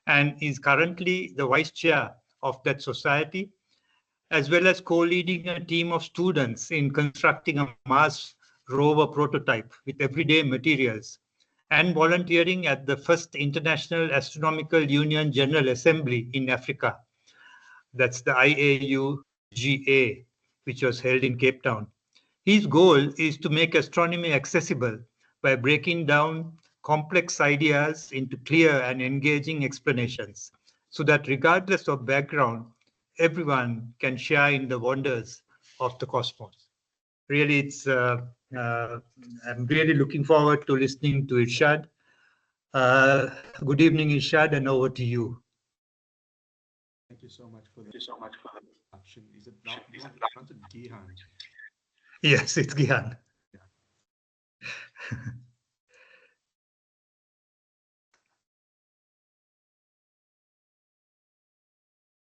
and is currently the vice chair of that society, as well as co-leading a team of students in constructing a Mars rover prototype with everyday materials, and volunteering at the first International Astronomical Union General Assembly in Africa. That's the IAUGA, which was held in Cape Town. His goal is to make astronomy accessible by breaking down complex ideas into clear and engaging explanations, so that regardless of background, everyone can share in the wonders of the cosmos. Really, I'm really looking forward to listening to Irshad. Good evening, Irshad, and over to you. Thank you so much for the introduction. Is it not pronounced Gihan? Yes, it's Gihan. Yeah.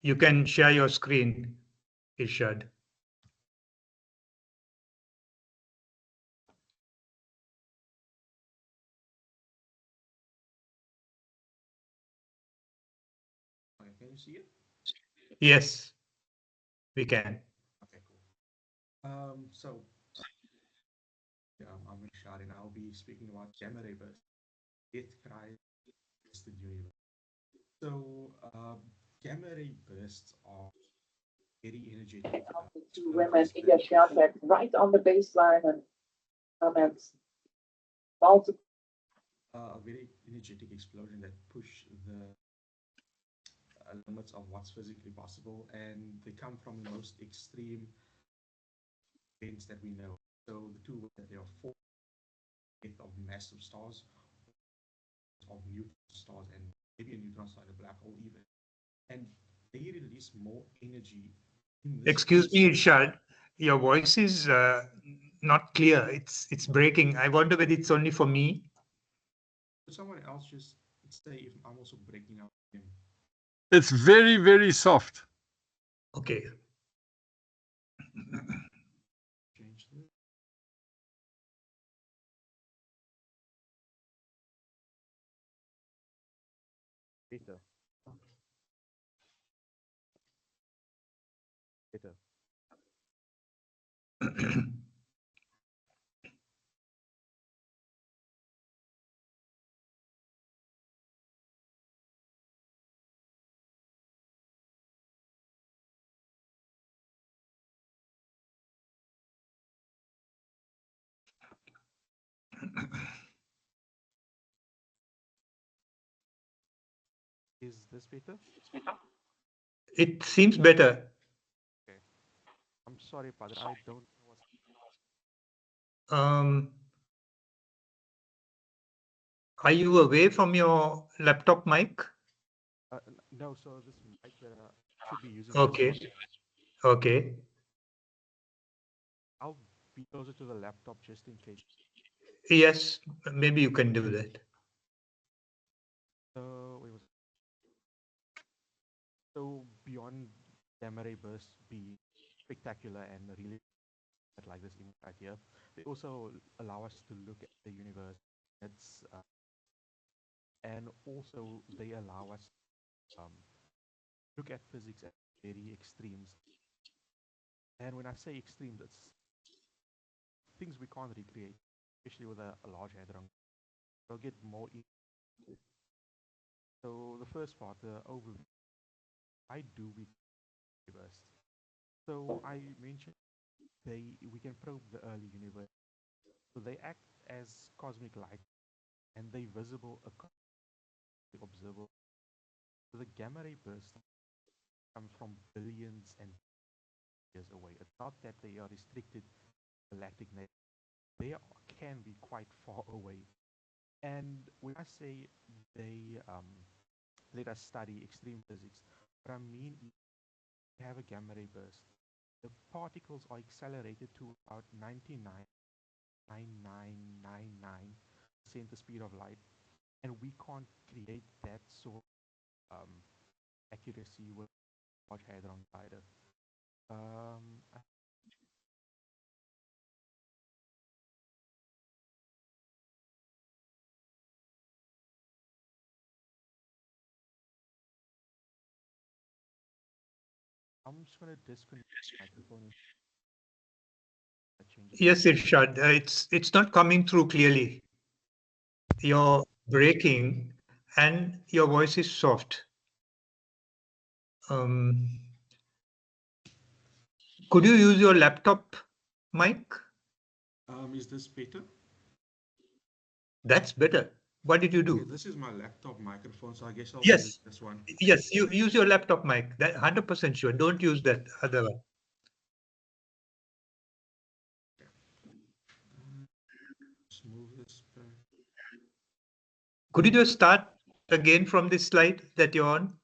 You can share your screen, Irshad. Okay, can you see it? Yes, we can. Okay, cool. So yeah, I'm Irshaad and I'll be speaking about gamma ray bursts. It cries the universe. So gamma ray bursts are very energetic Two women in your contact right on the baseline and comments multiple. A very energetic explosion that push the limits of what's physically possible, and they come from the most extreme events that we know. So the two that there are four of massive stars, of neutron stars, and maybe a neutron star, a black hole even, and they release more energy. Excuse me, Irshad, your voice is not clear. It's breaking. I wonder whether it's only for me. Could someone else just say if I'm also breaking up him? It's very, very soft. Okay. Change this. Better. Better. Is this better? It seems better. Okay. I'm sorry, Padre. I don't know what's. Um, are you away from your laptop mic? No, so this mic that I should be using. Okay. Okay. I'll be closer to the laptop just in case. Yes, maybe you can do that. So beyond gamma ray bursts be spectacular and really like this image right here, they also allow us to look at the universe. It's and also they allow us um, look at physics at very extremes. And when I say extremes, it's things we can't recreate, especially with a large hadron. We'll get more. So the first part, the overview. I do we universe. So I mentioned we can probe the early universe. So they act as cosmic light, and they visible, observable. So the gamma ray burst comes from billions and years away. It's not that they are restricted galactic net. They can be quite far away. And when I say they let us study extreme physics, what I mean is we have a gamma ray burst. The particles are accelerated to about 99.9999% the speed of light, and we can't create that sort of accuracy with Large Hadron Collider. Um, I'm just going to disconnect the microphone and that changes. Yes, Irshad, it's not coming through clearly. You're breaking and your voice is soft. Um, could you use your laptop mic? Is this better? That's better. What did you Okay, do? this is my laptop microphone, so I guess I'll use Yes, this one. yes, you use your laptop mic. That 100% sure. Don't use that other one. Let's move this back. Could you just start again from this slide that you're on?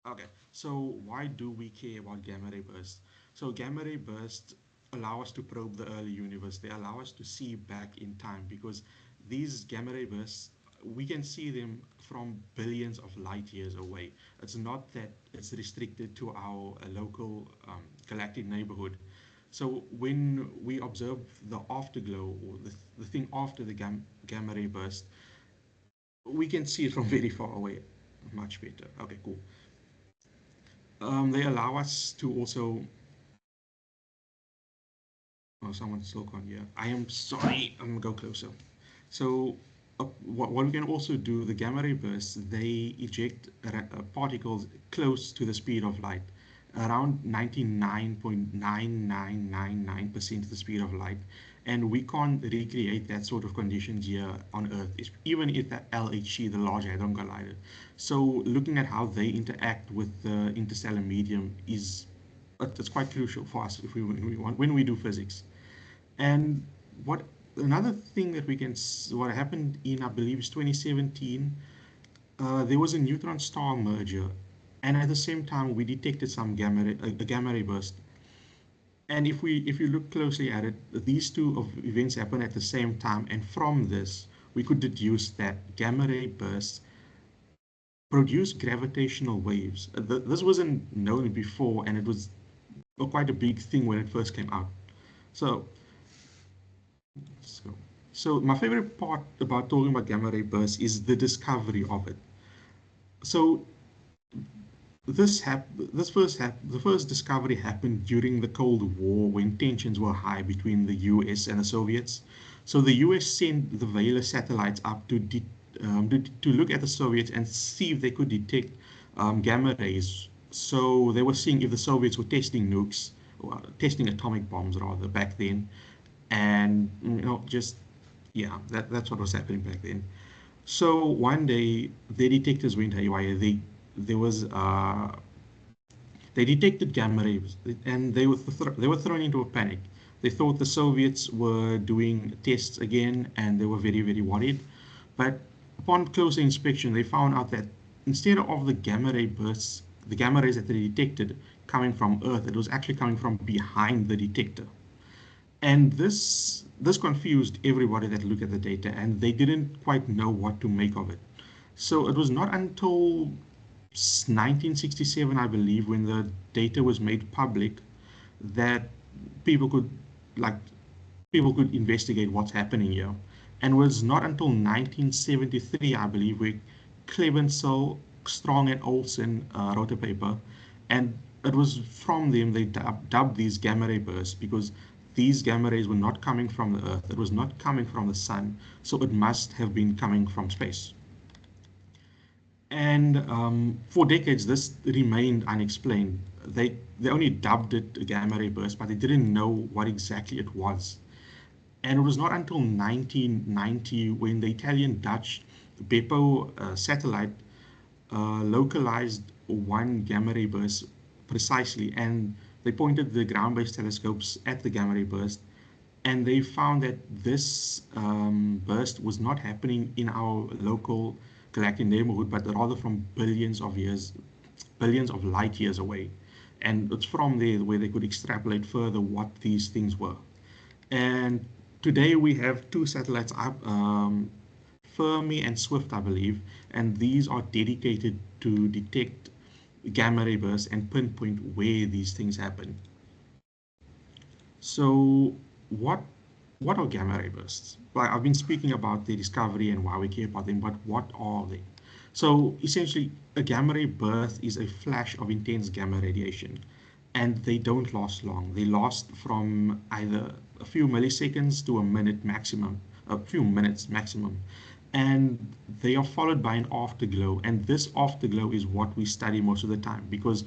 Okay, so why do we care about gamma ray bursts? So gamma ray bursts allow us to probe the early universe. They allow us to see back in time because these gamma ray bursts, we can see them from billions of light years away. It's not that it's restricted to our local galactic neighborhood. So when we observe the afterglow or the thing after the gamma ray burst, we can see it from very far away, much better. Okay, cool. They allow us to also. Oh, someone's still on here. I am sorry. I'm gonna go closer. So, what we can also do, the gamma ray bursts, they eject particles close to the speed of light, around 99.9999% of the speed of light, and we can't recreate that sort of conditions here on Earth, even if the LHC, the Large Hadron Collider. So, looking at how they interact with the interstellar medium is it's quite crucial for us if when we do physics. And what another thing that we can what happened in I believe is 2017, there was a neutron star merger, and at the same time we detected some a gamma ray burst. And if you look closely at it, these two of events happen at the same time, and from this we could deduce that gamma ray bursts produce gravitational waves. This wasn't known before, and it was quite a big thing when it first came out. So So my favorite part about talking about gamma ray bursts is the discovery of it. So the first discovery happened during the Cold War when tensions were high between the US and the Soviets. So the US sent the Vela satellites up to look at the Soviets and see if they could detect gamma rays. So they were seeing if the Soviets were testing nukes, or testing atomic bombs rather back then, and just yeah, that's what was happening back then. So one day their detectors went haywire. There was they detected gamma rays, and they were thrown into a panic. They thought the Soviets were doing tests again, and they were very worried. But upon closer inspection, they found out that instead of the gamma ray bursts, the gamma rays that they detected coming from Earth, it was actually coming from behind the detector. And this confused everybody that looked at the data, and they didn't quite know what to make of it. So it was not until 1967, I believe, when the data was made public, that people could like people could investigate what's happening here. And it was not until 1973, I believe, where Clevencel, Strong, and Olsen wrote a paper, and it was from them they dubbed these gamma ray bursts because these gamma rays were not coming from the Earth. It was not coming from the sun, so it must have been coming from space. And for decades, this remained unexplained. They only dubbed it a gamma ray burst, but they didn't know what exactly it was. And it was not until 1990 when the Italian-Dutch Beppo satellite localized one gamma ray burst precisely, and they pointed the ground-based telescopes at the gamma ray burst, and they found that this burst was not happening in our local galactic neighborhood, but rather from billions of light years away. And it's from there where they could extrapolate further what these things were. And today we have two satellites up, Fermi and Swift, I believe, and these are dedicated to detect gamma ray bursts and pinpoint where these things happen. So what are gamma ray bursts? Well, I've been speaking about the discovery and why we care about them, but what are they? So essentially, a gamma ray burst is a flash of intense gamma radiation. and they don't last long. They last from either a few milliseconds to a minute maximum, a few minutes maximum. And they are followed by an afterglow. And this afterglow is what we study most of the time, because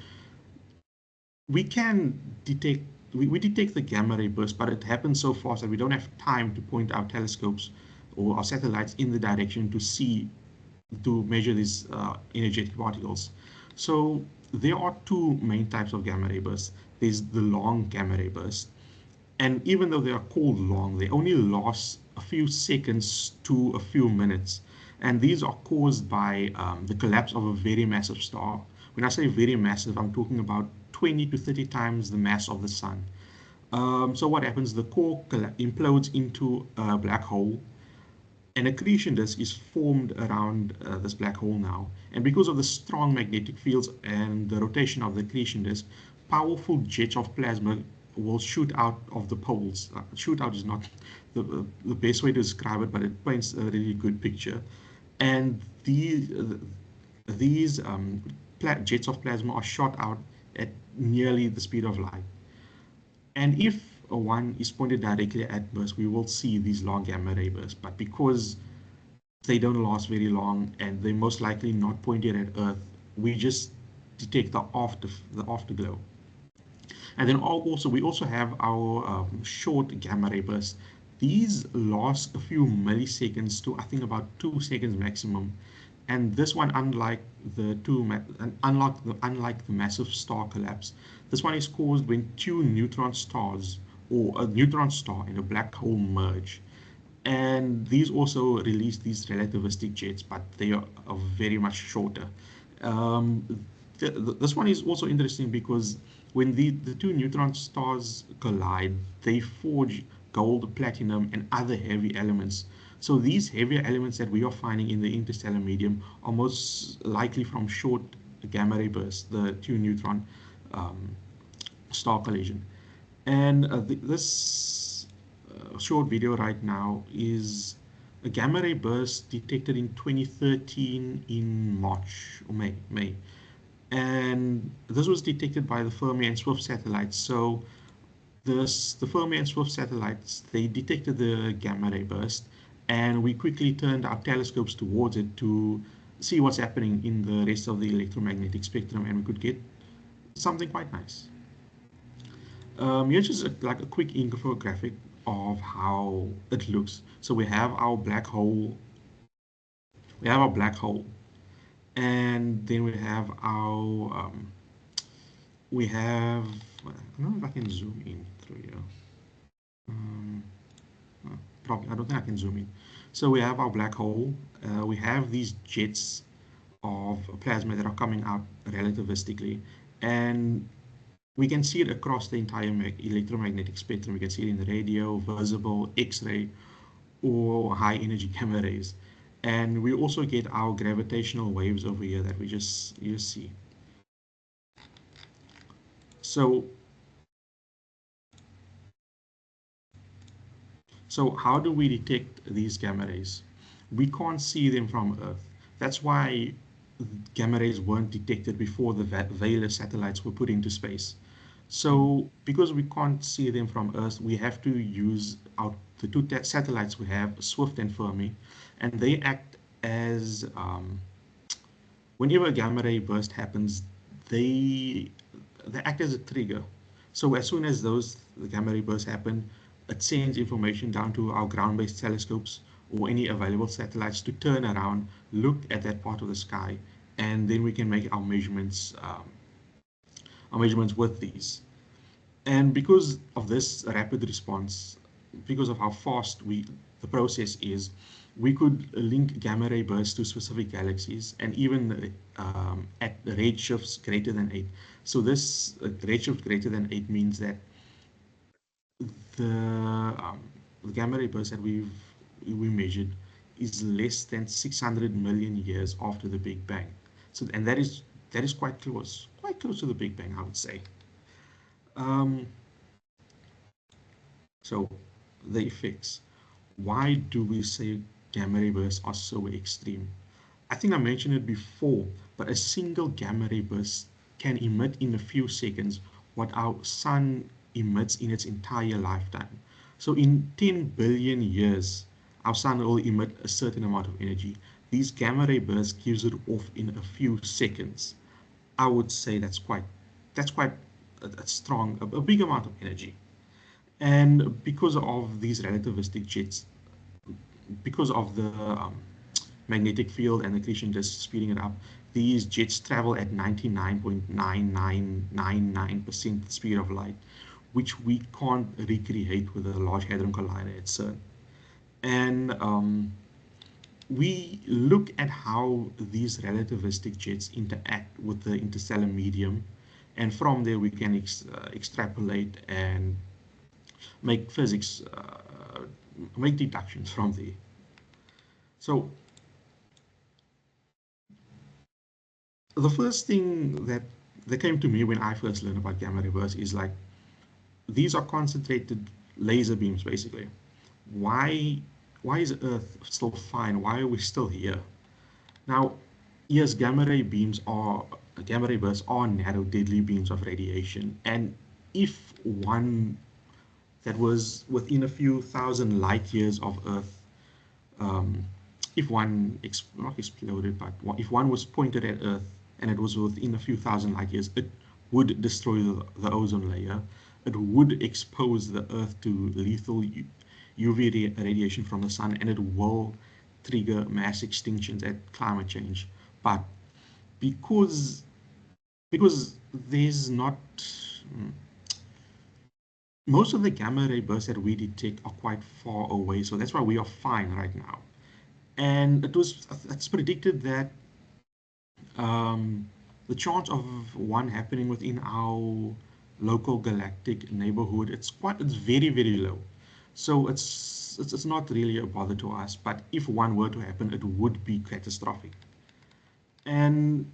we can detect we detect the gamma ray burst, but it happens so fast that we don't have time to point our telescopes or our satellites in the direction to measure these energetic particles. So there are two main types of gamma ray bursts. There's the long gamma ray burst, and even though they are called long, they only last a few seconds to a few minutes. And these are caused by the collapse of a very massive star. When I say very massive, I'm talking about 20 to 30 times the mass of the sun. So what happens? The core implodes into a black hole. An accretion disk is formed around this black hole now. And because of the strong magnetic fields and the rotation of the accretion disk, powerful jets of plasma will shoot out of the poles. Shoot out is not the best way to describe it, but it paints a really good picture. And these jets of plasma are shot out at nearly the speed of light. And if one is pointed directly at bursts, we will see these long gamma ray bursts. But because they don't last very long and they're most likely not pointed at Earth, we just detect the afterglow. And then we also have our short gamma ray bursts. These last a few milliseconds to I think about 2 seconds maximum. And this one, unlike unlike the massive star collapse, this one is caused when two neutron stars or a neutron star and a black hole merge. And these also release these relativistic jets, but they are very much shorter. This one is also interesting because when the two neutron stars collide, they forge gold, platinum, and other heavy elements. So these heavier elements that we are finding in the interstellar medium are most likely from short gamma ray bursts, the two neutron star collision. And this short video right now is a gamma ray burst detected in 2013 in March or May. And this was detected by the Fermi and Swift satellites. So the Fermi and Swift satellites, they detected the gamma ray burst, and we quickly turned our telescopes towards it to see what's happening in the rest of the electromagnetic spectrum, and we could get something quite nice. Here's just like a quick infographic of how it looks. So we have our black hole. We have our black hole, and then we have our I don't know if I can zoom in through here. Probably, I don't think I can zoom in. So we have our black hole. We have these jets of plasma that are coming out relativistically, and we can see it across the entire electromagnetic spectrum. We can see it in the radio, visible, X-ray, or high energy gamma rays. And we also get our gravitational waves over here that you see. So how do we detect these gamma rays? We can't see them from Earth. That's why gamma rays weren't detected before the Vela satellites were put into space. So because we can't see them from Earth, we have to use the two satellites we have, Swift and Fermi, and they act as, whenever a gamma ray burst happens, they act as a trigger. So as soon as the gamma ray bursts happen, it sends information down to our ground-based telescopes or any available satellites to turn around, look at that part of the sky, and then we can make our measurements with these. And because of this rapid response, because of how fast the process is, we could link gamma ray bursts to specific galaxies, and even at redshifts greater than 8. So this redshift greater than 8 means that the gamma ray burst that we measured is less than 600 million years after the Big Bang. So, and that is quite close to the Big Bang, I would say. So the effects. Why do we say gamma ray bursts are so extreme? I think I mentioned it before, but a single gamma ray burst can emit in a few seconds what our sun emits in its entire lifetime. So in 10 billion years, our sun will emit a certain amount of energy. These gamma ray bursts gives it off in a few seconds. I would say that's quite a strong, a big amount of energy. And because of these relativistic jets, because of the magnetic field and accretion just speeding it up, these jets travel at 99.9999% speed of light, which we can't recreate with a Large Hadron Collider at CERN. And we look at how these relativistic jets interact with the interstellar medium, and from there we can extrapolate and make physics, make deductions from there. So the first thing that came to me when I first learned about gamma ray bursts is like, these are concentrated laser beams basically. Why is Earth still fine? Why are we still here? Now, yes, gamma ray bursts are narrow, deadly beams of radiation, and if one that was within a few thousand light years of Earth, if one not exploded, but if one was pointed at Earth and it was within a few thousand light years, it would destroy the ozone layer. It would expose the Earth to lethal UV radiation from the sun, and it will trigger mass extinctions and climate change. But because there's not most of the gamma ray bursts that we detect are quite far away, so that's why we are fine right now. And it's predicted that the chance of one happening within our local galactic neighborhood, it's very, very low. So it's not really a bother to us, but if one were to happen, it would be catastrophic. And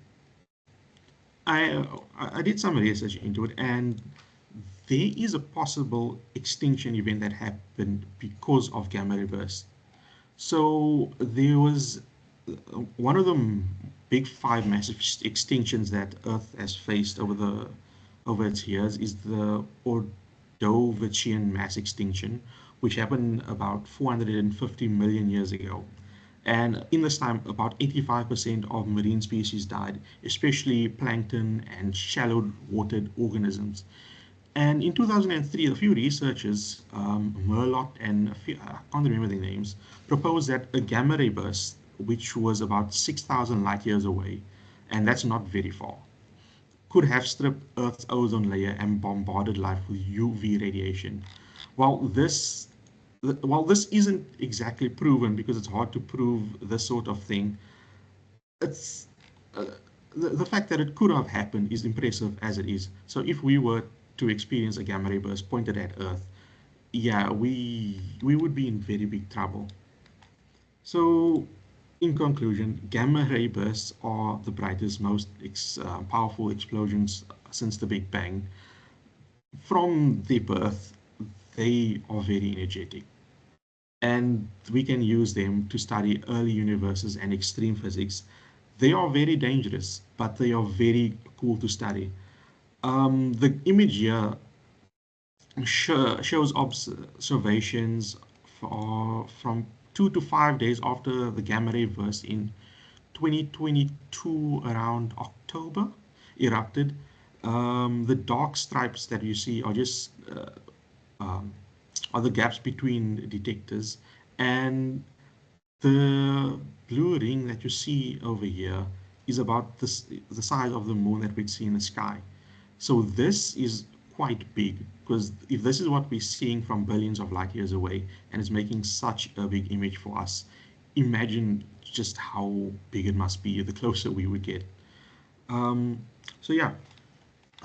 I did some research into it, and there is a possible extinction event that happened because of gamma ray bursts. So there was one of the big 5 massive extinctions that Earth has faced over its years is the Ordovician mass extinction, which happened about 450 million years ago. And in this time, about 85% of marine species died, especially plankton and shallow-watered organisms. And in 2003, a few researchers, Merlot and I can't remember their names, proposed that a gamma ray burst, which was about 6,000 light years away, and that's not very far, could have stripped Earth's ozone layer and bombarded life with UV radiation. While this isn't exactly proven, because it's hard to prove this sort of thing, it's the fact that it could have happened is impressive as it is. So if we were to experience a gamma ray burst pointed at Earth, yeah, we would be in very big trouble. So in conclusion, gamma ray bursts are the brightest, most powerful explosions since the Big Bang. From their birth, they are very energetic, and we can use them to study early universes and extreme physics. They are very dangerous, but they are very cool to study. The image here shows observations from 2 to 5 days after the gamma ray burst in 2022 around October erupted. The dark stripes that you see are just are the gaps between detectors, and the blue ring that you see over here is about the size of the moon that we'd see in the sky. So this is quite big, because if this is what we're seeing from billions of light years away, and it's making such a big image for us, imagine just how big it must be the closer we would get. So yeah,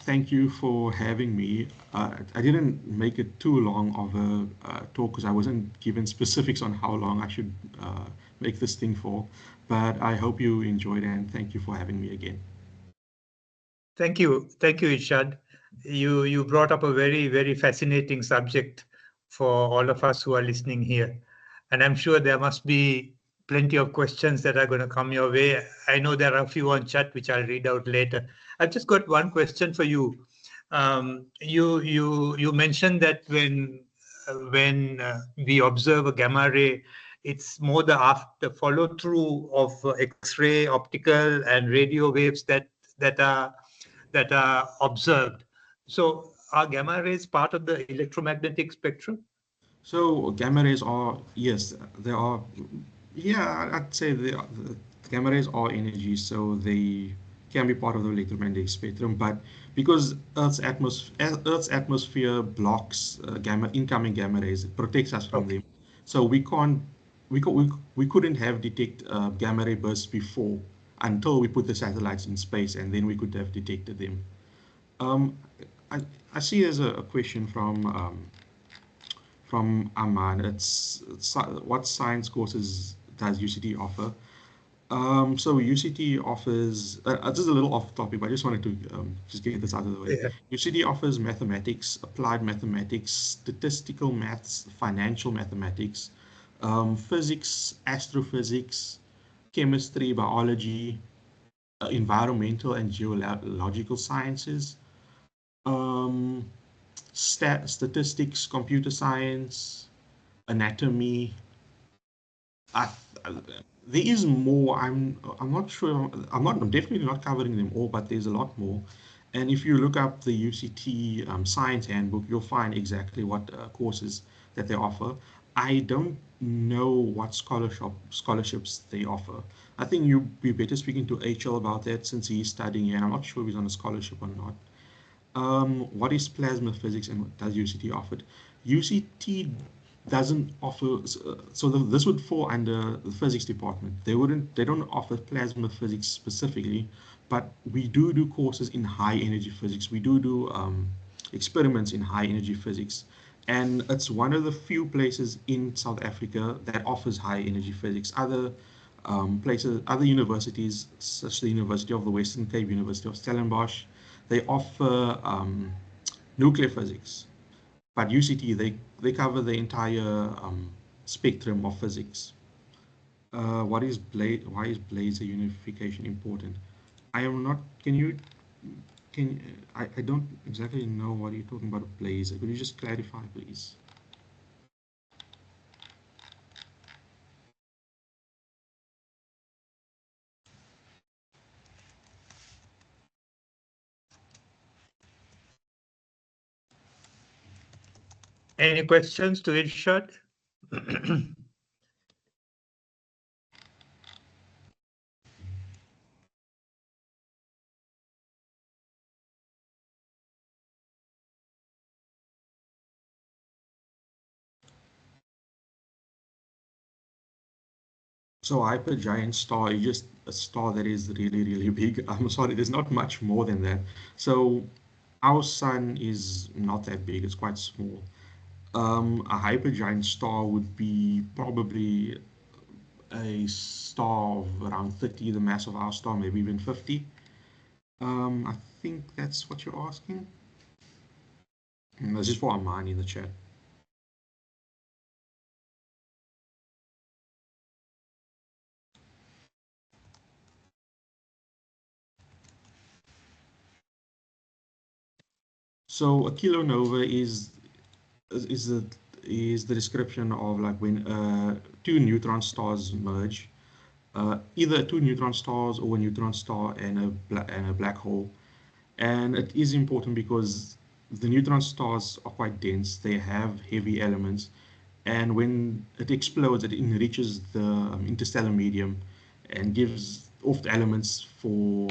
thank you for having me. I didn't make it too long of a talk because I wasn't given specifics on how long I should make this thing for, but I hope you enjoyed it, and thank you for having me again. Thank you, Irshaad. You brought up a very, very fascinating subject for all of us who are listening here, and I'm sure there must be plenty of questions that are going to come your way. I know there are a few on chat which I'll read out later. I've just got one question for you. You mentioned that when we observe a gamma ray, it's more the after follow through of X-ray, optical, and radio waves that are observed. So are gamma rays part of the electromagnetic spectrum? So gamma rays are, yes, they are, yeah, I'd say the gamma rays are energy, so they can be part of the electromagnetic spectrum. But because Earth's atmosphere blocks incoming gamma rays, it protects us from Okay. them. So we couldn't have detect gamma ray bursts before until we put the satellites in space, and then we could have detected them. Um, I, I see there's a question from Aman. What science courses does UCT offer? So UCT offers, this is a little off topic, but I just wanted to just get this out of the way. Yeah. UCT offers mathematics, applied mathematics, statistical maths, financial mathematics, physics, astrophysics, chemistry, biology, environmental and geological sciences, um, statistics, computer science, anatomy. I, there is more. I'm not sure. I'm definitely not covering them all, but there's a lot more. And if you look up the UCT science handbook, you'll find exactly what courses that they offer. I don't know what scholarships they offer. I think you'd be better speaking to HL about that since he's studying here, and I'm not sure if he's on a scholarship or not. What is plasma physics and what does UCT offer? UCT doesn't offer, this would fall under the physics department. They don't offer plasma physics specifically, but we do courses in high energy physics. We do experiments in high energy physics. And it's one of the few places in South Africa that offers high energy physics. Other universities, such as the University of the Western Cape, University of Stellenbosch, they offer nuclear physics, but UCT they cover the entire spectrum of physics. Why is Blazer unification important? I am not. I don't exactly know what you're talking about Blazer. Could you just clarify, please? Any questions to Irshaad? So hypergiant star is just a star that is really, really big. I'm sorry, there's not much more than that. So our sun is not that big, it's quite small. A hypergiant star would be probably a star of around 30, the mass of our star, maybe even 50. I think that's what you're asking. This is for Aman in the chat. So a kilonova is the description of like when two neutron stars merge, either two neutron stars or a neutron star and a black hole. And it is important because the neutron stars are quite dense. They have heavy elements, and when it explodes, it enriches the interstellar medium and gives off the elements for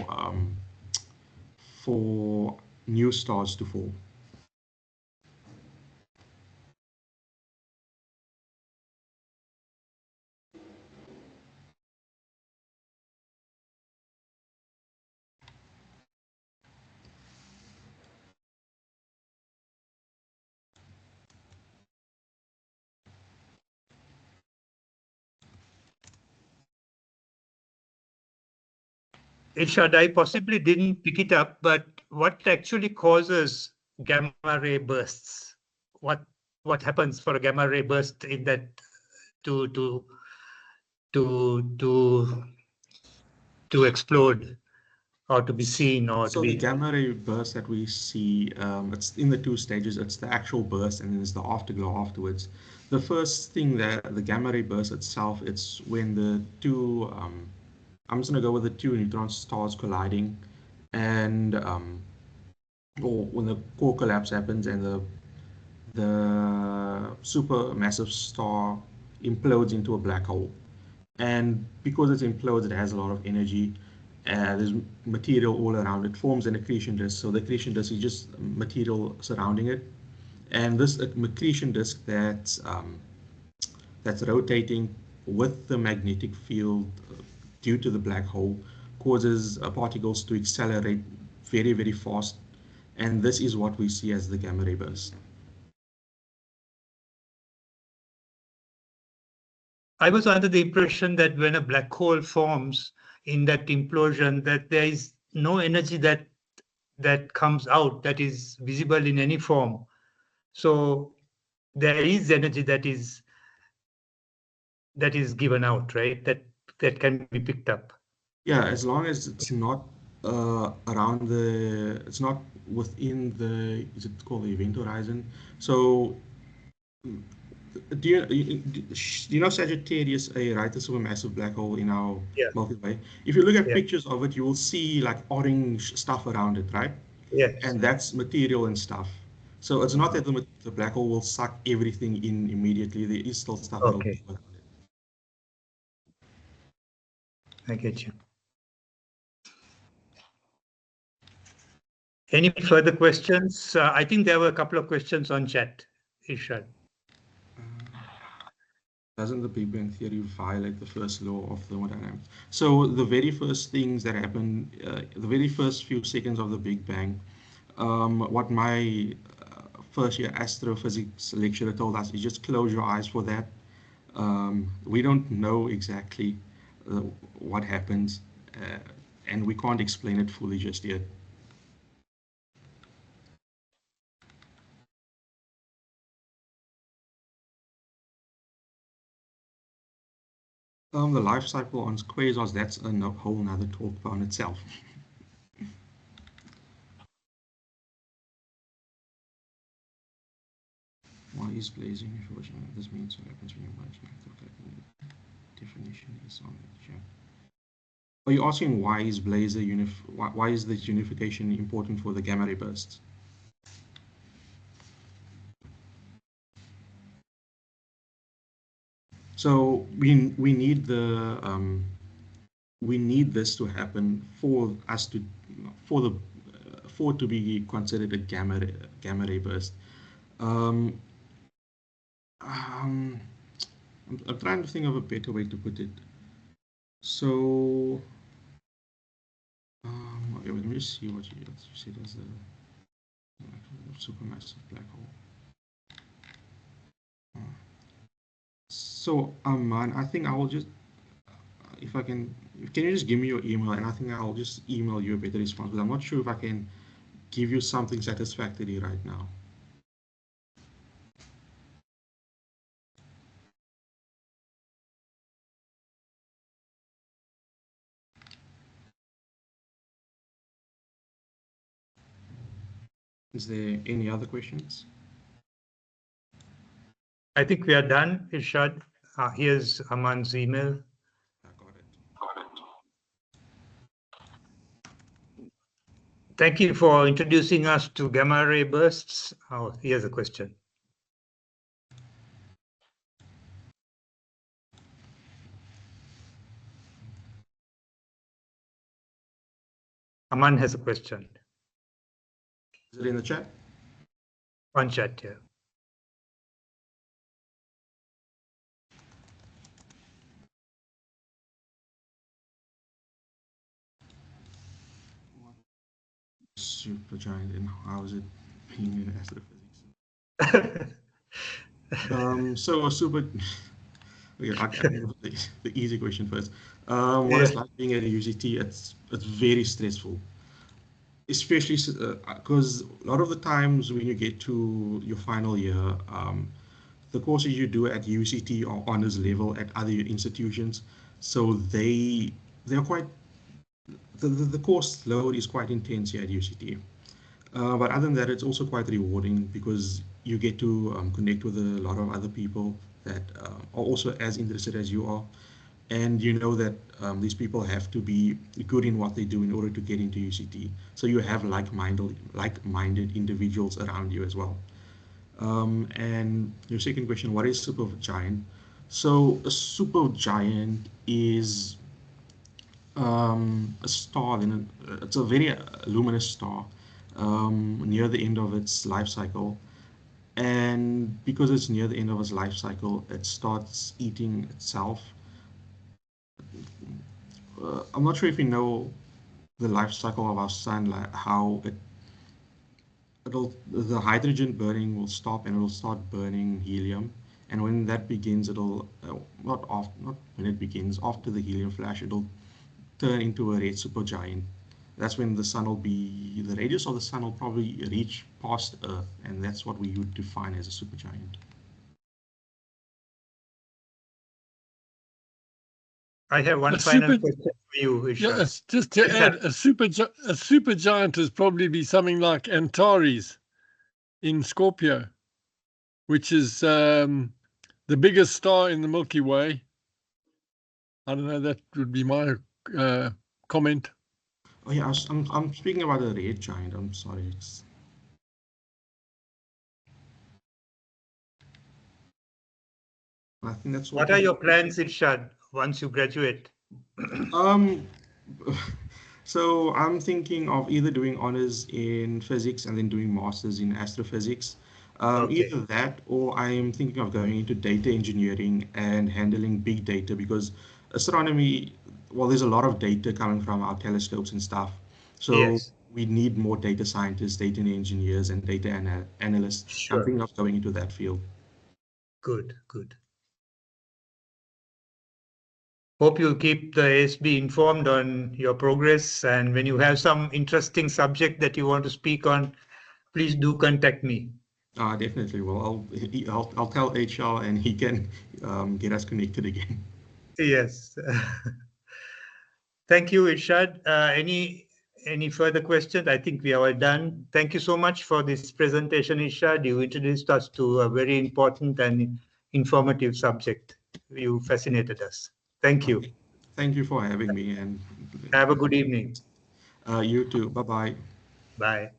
new stars to form. Irshaad, I possibly didn't pick it up, but what actually causes gamma ray bursts? What happens for a gamma ray burst in that to to to to explode? or to be seen or So to the be? gamma ray burst that we see, it's in the two stages. It's the actual burst and then there's the afterglow afterwards. The first thing that the gamma ray burst itself, it's when the two, I'm just gonna go with the two neutron stars colliding, and or when the core collapse happens and the supermassive star implodes into a black hole. And because it implodes, it has a lot of energy. There's material all around it, forms an accretion disk. So the accretion disk is just material surrounding it. And this accretion disk that's rotating with the magnetic field due to the black hole causes particles to accelerate very, very fast. And this is what we see as the gamma ray burst. I was under the impression that when a black hole forms in that implosion, that there is no energy that comes out that is visible in any form. So there is energy that is given out, right? That can be picked up. Yeah, as long as it's not around it's not within the, is it called the event horizon? So, do you know Sagittarius A, right? The supermassive black hole in our Yeah. Milky Way. If you look at Yeah. pictures of it, you will see like orange stuff around it, right? Yes. And that's material and stuff. So it's not that the black hole will suck everything in immediately. There is still stuff that will Okay. be around it. I get you. Any further questions? I think there were a couple of questions on chat, Irshaad. Doesn't the Big Bang Theory violate the first law of thermodynamics? So the very first things that happened, the very first few seconds of the Big Bang, what my first year astrophysics lecturer told us is just close your eyes for that. We don't know exactly what happens, and we can't explain it fully just yet. The life cycle on quasars, that's a whole nother talk on itself. Why is blazing information? This means what happens when you merge definition is on the chat. Are you asking why is why is this unification important for the gamma ray bursts? So we need we need this to happen for us to for it to be considered a gamma ray burst. Um, I'm trying to think of a better way to put it. So, okay, let me just see what you said as a supermassive black hole. So, man, I think I will just, if I can you just give me your email, and I think I'll just email you a better response, because I'm not sure if I can give you something satisfactory right now. Is there any other questions? I think we are done, Irshaad. Here's Aman's email. I got it. Thank you for introducing us to gamma ray bursts. Oh, here's a question. Aman has a question. Is it in the chat? On chat, yeah. Supergiant, and how is it being in astrophysics? So a super. Okay, I can the easy question first. What it's like being at a UCT? It's very stressful, especially because a lot of the times when you get to your final year, the courses you do at UCT are honors level at other institutions, so they're quite the course load is quite intense here at UCT. But other than that, it's also quite rewarding because you get to connect with a lot of other people that are also as interested as you are. And you know that these people have to be good in what they do in order to get into UCT. So you have like-minded individuals around you as well. And your second question, what is supergiant? So a supergiant is a star, it's a very luminous star near the end of its life cycle. And because it's near the end of its life cycle, it starts eating itself. I'm not sure if you know the life cycle of our sun, like how the hydrogen burning will stop and it'll start burning helium. And when that begins, it'll not when it begins, after the helium flash, it'll turn into a red supergiant. That's when the radius of the sun will probably reach past Earth, and that's what we would define as a supergiant. I have one A final super- question for you, Yeah, Irshaad. it's just to add, a supergiant is probably be something like Antares in Scorpio, which is the biggest star in the Milky Way. I don't know, that would be my comment. Oh yeah, I'm speaking about a red giant. I'm sorry. I think that's What are your plans, Irshaad, once you graduate? Um, so I'm thinking of either doing honors in physics and then doing masters in astrophysics. Okay. Either that, or I'm thinking of going into data engineering and handling big data because astronomy, well, there's a lot of data coming from our telescopes and stuff. So Yes, we need more data scientists, data engineers, and data analysts. I'm sure. thinking of going into that field. Good, good. Hope you'll keep the ASB informed on your progress. And when you have some interesting subject that you want to speak on, please do contact me. Definitely. Well, I'll tell HR and he can get us connected again. Yes. Thank you, Irshaad. Any further questions? I think we are done. Thank you so much for this presentation, Irshaad. You introduced us to a very important and informative subject. You fascinated us. Thank you. Thank you for having me and Have a good evening. you too. Bye bye. Bye.